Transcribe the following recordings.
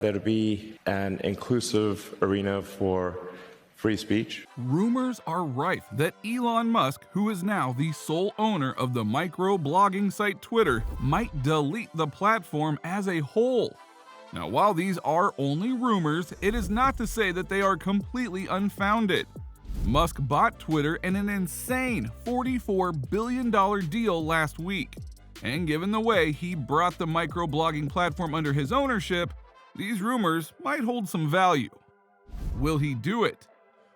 there to be an inclusive arena for free speech. Rumors are rife that Elon Musk, who is now the sole owner of the micro-blogging site Twitter, might delete the platform as a whole. Now, while these are only rumors, it is not to say that they are completely unfounded. Musk bought Twitter in an insane $44 billion deal last week. And given the way he brought the microblogging platform under his ownership, these rumors might hold some value. Will he do it?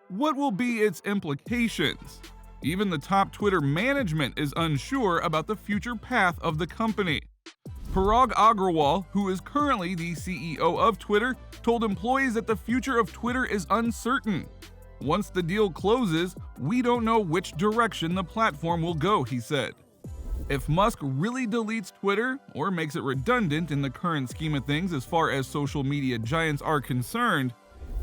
What will be its implications? Even the top Twitter management is unsure about the future path of the company. Parag Agrawal, who is currently the CEO of Twitter, told employees that the future of Twitter is uncertain. Once the deal closes, we don't know which direction the platform will go, he said. If Musk really deletes Twitter, or makes it redundant in the current scheme of things as far as social media giants are concerned,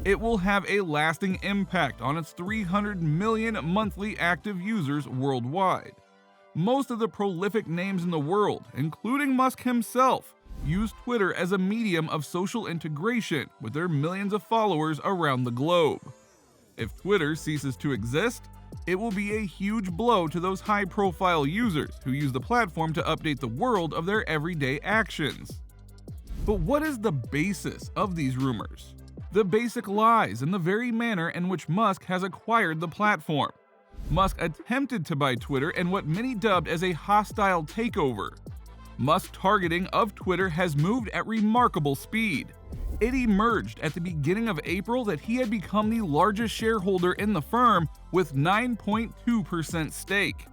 it will have a lasting impact on its 300 million monthly active users worldwide. Most of the prolific names in the world, including Musk himself, use Twitter as a medium of social integration with their millions of followers around the globe. If Twitter ceases to exist, it will be a huge blow to those high-profile users who use the platform to update the world of their everyday actions. But what is the basis of these rumors? The basic lies in the very manner in which Musk has acquired the platform. Musk attempted to buy Twitter in what many dubbed as a hostile takeover. Musk's targeting of Twitter has moved at remarkable speed. It emerged at the beginning of April that he had become the largest shareholder in the firm with 9.2% stake.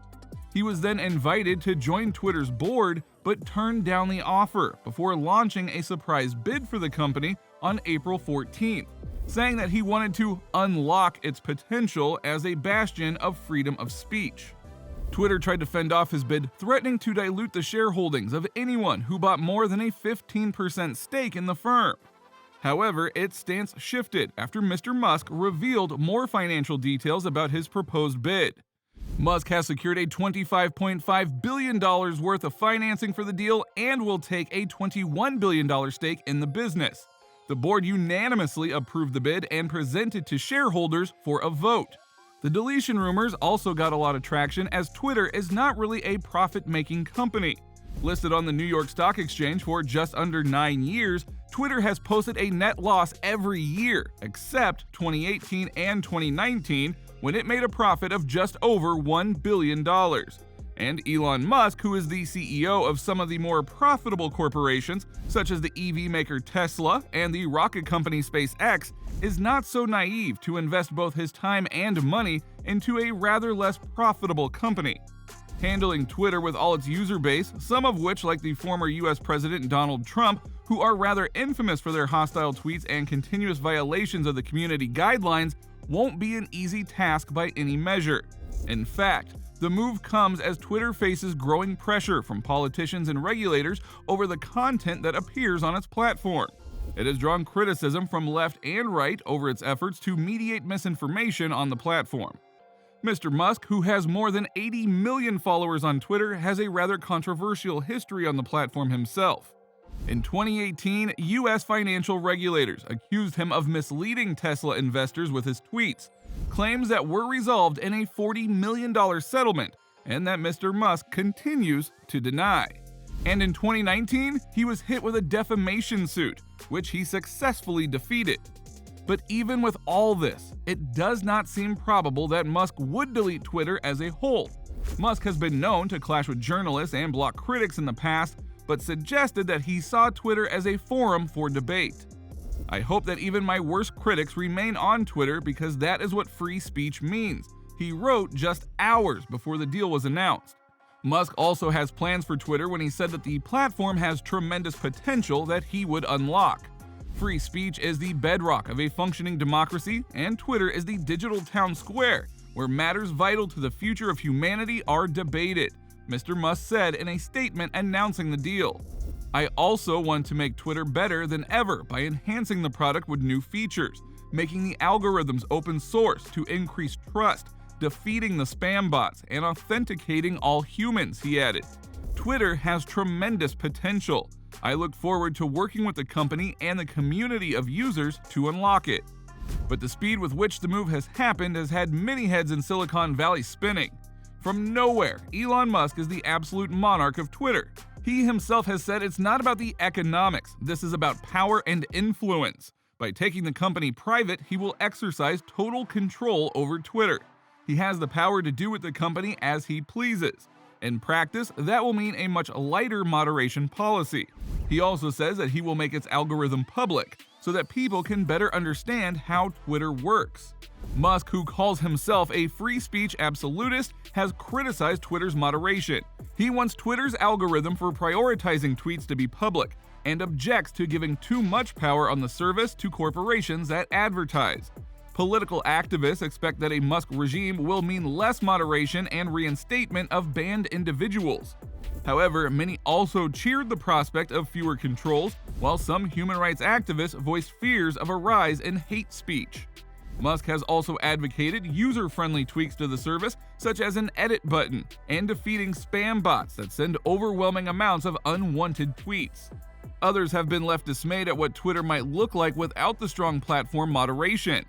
He was then invited to join Twitter's board, but turned down the offer before launching a surprise bid for the company on April 14th, saying that he wanted to unlock its potential as a bastion of freedom of speech. Twitter tried to fend off his bid, threatening to dilute the shareholdings of anyone who bought more than a 15% stake in the firm. However, its stance shifted after Mr. Musk revealed more financial details about his proposed bid. Musk has secured a $25.5 billion worth of financing for the deal and will take a $21 billion stake in the business. The board unanimously approved the bid and presented to shareholders for a vote. The deletion rumors also got a lot of traction as Twitter is not really a profit-making company. Listed on the New York Stock Exchange for just under 9 years, Twitter has posted a net loss every year, except 2018 and 2019, when it made a profit of just over $1 billion. And Elon Musk, who is the CEO of some of the more profitable corporations, such as the EV maker Tesla and the rocket company SpaceX, is not so naive to invest both his time and money into a rather less profitable company. Handling Twitter with all its user base, some of which, like the former US President Donald Trump, who are rather infamous for their hostile tweets and continuous violations of the community guidelines, won't be an easy task by any measure. In fact, the move comes as Twitter faces growing pressure from politicians and regulators over the content that appears on its platform. It has drawn criticism from left and right over its efforts to mediate misinformation on the platform. Mr. Musk, who has more than 80 million followers on Twitter, has a rather controversial history on the platform himself. In 2018, US financial regulators accused him of misleading Tesla investors with his tweets, claims that were resolved in a $40 million settlement, and that Mr. Musk continues to deny. And in 2019, he was hit with a defamation suit, which he successfully defeated. But even with all this, it does not seem probable that Musk would delete Twitter as a whole. Musk has been known to clash with journalists and block critics in the past, but suggested that he saw Twitter as a forum for debate. I hope that even my worst critics remain on Twitter because that is what free speech means, he wrote just hours before the deal was announced. Musk also has plans for Twitter when he said that the platform has tremendous potential that he would unlock. Free speech is the bedrock of a functioning democracy, and Twitter is the digital town square where matters vital to the future of humanity are debated, Mr. Musk said in a statement announcing the deal. I also want to make Twitter better than ever by enhancing the product with new features, making the algorithms open source to increase trust, defeating the spam bots, and authenticating all humans, he added. Twitter has tremendous potential. I look forward to working with the company and the community of users to unlock it. But the speed with which the move has happened has had many heads in Silicon Valley spinning. From nowhere, Elon Musk is the absolute monarch of Twitter. He himself has said it's not about the economics, this is about power and influence. By taking the company private, he will exercise total control over Twitter. He has the power to do with the company as he pleases. In practice, that will mean a much lighter moderation policy. He also says that he will make its algorithm public, so that people can better understand how Twitter works. Musk, who calls himself a free speech absolutist, has criticized Twitter's moderation. He wants Twitter's algorithm for prioritizing tweets to be public, and objects to giving too much power on the service to corporations that advertise. Political activists expect that a Musk regime will mean less moderation and reinstatement of banned individuals. However, many also cheered the prospect of fewer controls, while some human rights activists voiced fears of a rise in hate speech. Musk has also advocated user-friendly tweaks to the service, such as an edit button, and defeating spam bots that send overwhelming amounts of unwanted tweets. Others have been left dismayed at what Twitter might look like without the strong platform moderation.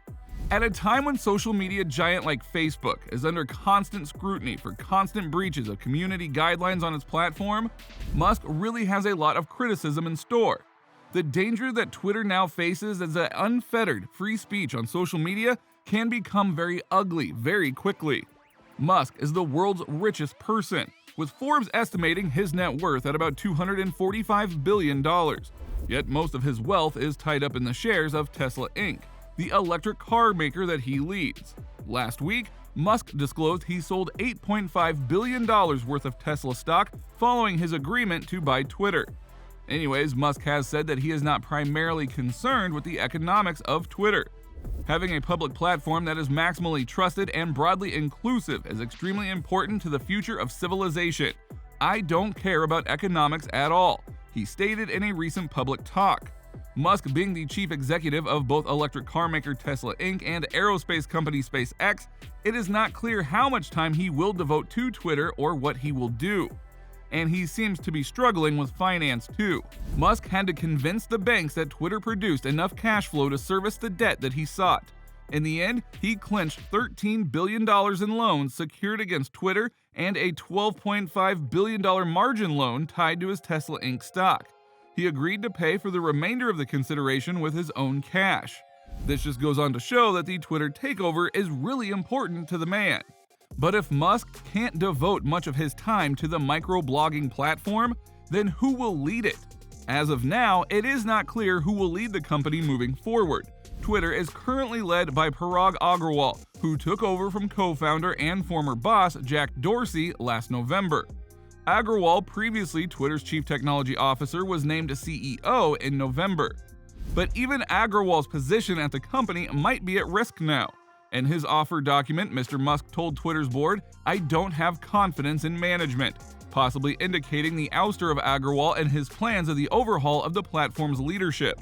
At a time when social media giant like Facebook is under constant scrutiny for constant breaches of community guidelines on its platform, Musk really has a lot of criticism in store. The danger that Twitter now faces is that unfettered free speech on social media can become very ugly very quickly. Musk is the world's richest person, with Forbes estimating his net worth at about $245 billion. Yet most of his wealth is tied up in the shares of Tesla Inc., the electric car maker that he leads. Last week, Musk disclosed he sold $8.5 billion worth of Tesla stock following his agreement to buy Twitter. Anyways, Musk has said that he is not primarily concerned with the economics of Twitter. Having a public platform that is maximally trusted and broadly inclusive is extremely important to the future of civilization. I don't care about economics at all, he stated in a recent public talk. Musk being the chief executive of both electric car maker Tesla Inc. and aerospace company SpaceX, it is not clear how much time he will devote to Twitter or what he will do. And he seems to be struggling with finance too. Musk had to convince the banks that Twitter produced enough cash flow to service the debt that he sought. In the end, he clinched $13 billion in loans secured against Twitter and a $12.5 billion margin loan tied to his Tesla Inc. stock. He agreed to pay for the remainder of the consideration with his own cash. This just goes on to show that the Twitter takeover is really important to the man. But if Musk can't devote much of his time to the microblogging platform, then who will lead it? As of now, it is not clear who will lead the company moving forward. Twitter is currently led by Parag Agrawal, who took over from co-founder and former boss Jack Dorsey last November. Agrawal, previously Twitter's chief technology officer, was named CEO in November. But even Agrawal's position at the company might be at risk now. In his offer document, Mr. Musk told Twitter's board, "I don't have confidence in management," possibly indicating the ouster of Agrawal and his plans of the overhaul of the platform's leadership.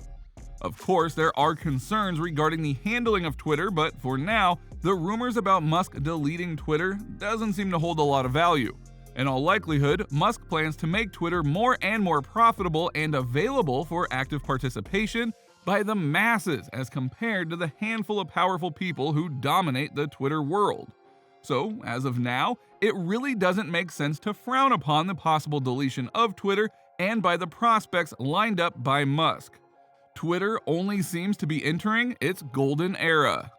Of course, there are concerns regarding the handling of Twitter, but for now, the rumors about Musk deleting Twitter doesn't seem to hold a lot of value. In all likelihood, Musk plans to make Twitter more and more profitable and available for active participation by the masses as compared to the handful of powerful people who dominate the Twitter world. So, as of now, it really doesn't make sense to frown upon the possible deletion of Twitter and by the prospects lined up by Musk. Twitter only seems to be entering its golden era.